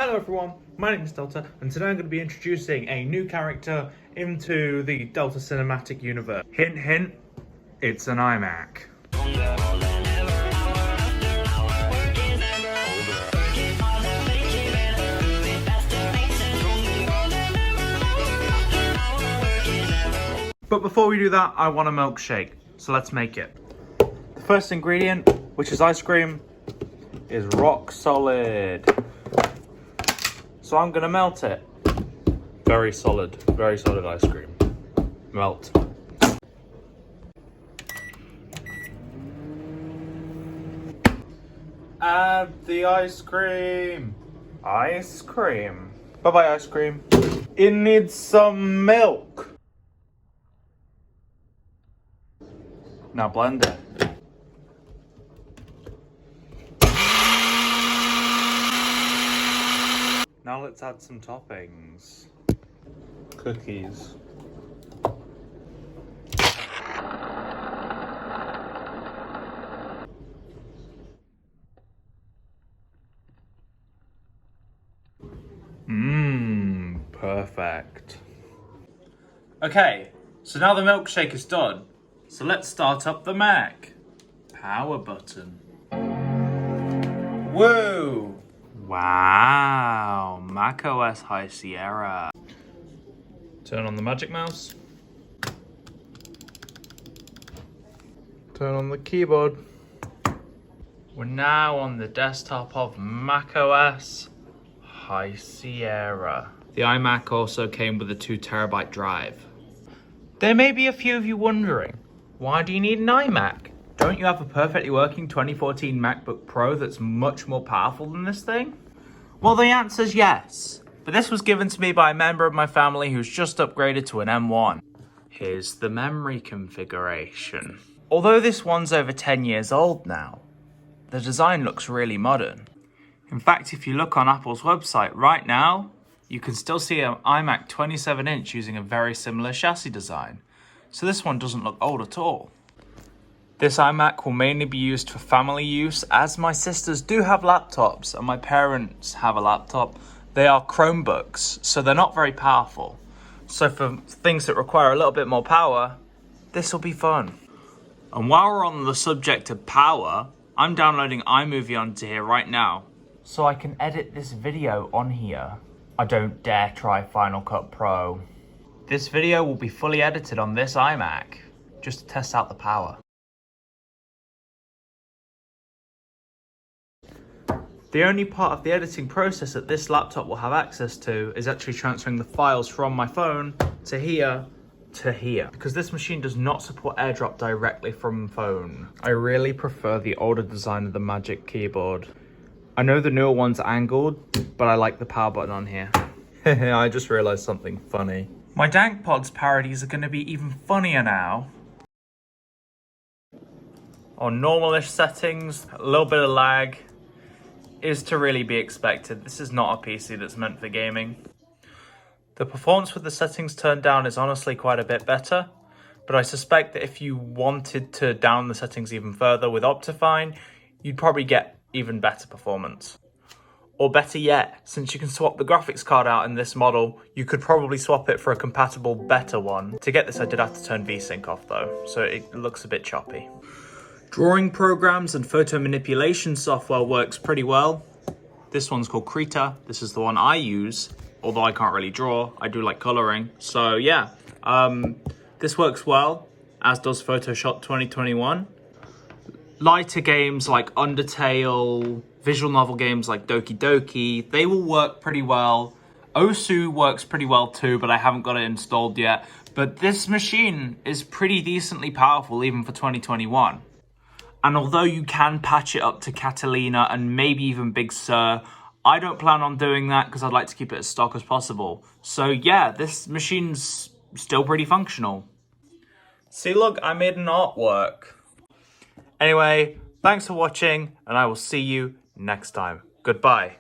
Hello everyone, my name is Delta, and today I'm going to be introducing a new character into the Delta Cinematic Universe. Hint hint, it's an iMac. But before we do that, I want a milkshake, so let's make it. The first ingredient, which is ice cream, is rock solid. So I'm gonna melt it. Very solid ice cream. Melt. Add the ice cream. Ice cream. Bye-bye ice cream. It needs some milk. Now blend it. Now let's add some toppings. Cookies. Perfect. Okay, so now the milkshake is done. So let's start up the Mac. Power button. Whoa! Wow, macOS High Sierra. Turn on the Magic Mouse. Turn on the keyboard. We're now on the desktop of macOS High Sierra. The iMac also came with a 2TB drive. There may be a few of you wondering, why do you need an iMac? Don't you have a perfectly working 2014 MacBook Pro that's much more powerful than this thing? Well, the answer's yes, but this was given to me by a member of my family who's just upgraded to an M1. Here's the memory configuration. Although this one's over 10 years old now, the design looks really modern. In fact, if you look on Apple's website right now, you can still see an iMac 27-inch using a very similar chassis design. So this one doesn't look old at all. This iMac will mainly be used for family use, as my sisters do have laptops and my parents have a laptop. They are Chromebooks, so they're not very powerful. So for things that require a little bit more power, this will be fun. And while we're on the subject of power, I'm downloading iMovie onto here right now, so I can edit this video on here. I don't dare try Final Cut Pro. This video will be fully edited on this iMac, just to test out the power. The only part of the editing process that this laptop will have access to is actually transferring the files from my phone to here, because this machine does not support AirDrop directly from phone. I really prefer the older design of the Magic Keyboard. I know the newer one's angled, but I like the power button on here. I just realized something funny. My DankPods parodies are going to be even funnier now. On normalish settings, a little bit of lag is to really be expected. This is not a PC that's meant for gaming. The performance with the settings turned down is honestly quite a bit better, but I suspect that if you wanted to down the settings even further with Optifine, you'd probably get even better performance. Or better yet, since you can swap the graphics card out in this model, you could probably swap it for a compatible better one. To get this, I did have to turn VSync off though, so it looks a bit choppy. Drawing programs and photo manipulation software works pretty well. This one's called Krita. This is the one I use, although I can't really draw. I do like coloring. So yeah, this works well, as does Photoshop 2021. Lighter games like Undertale, visual novel games like Doki Doki, they will work pretty well. Osu works pretty well too, but I haven't got it installed yet. But this machine is pretty decently powerful even for 2021. And although you can patch it up to Catalina and maybe even Big Sur, I don't plan on doing that because I'd like to keep it as stock as possible. So yeah, this machine's still pretty functional. See, look, I made an artwork. Anyway, thanks for watching, and I will see you next time. Goodbye.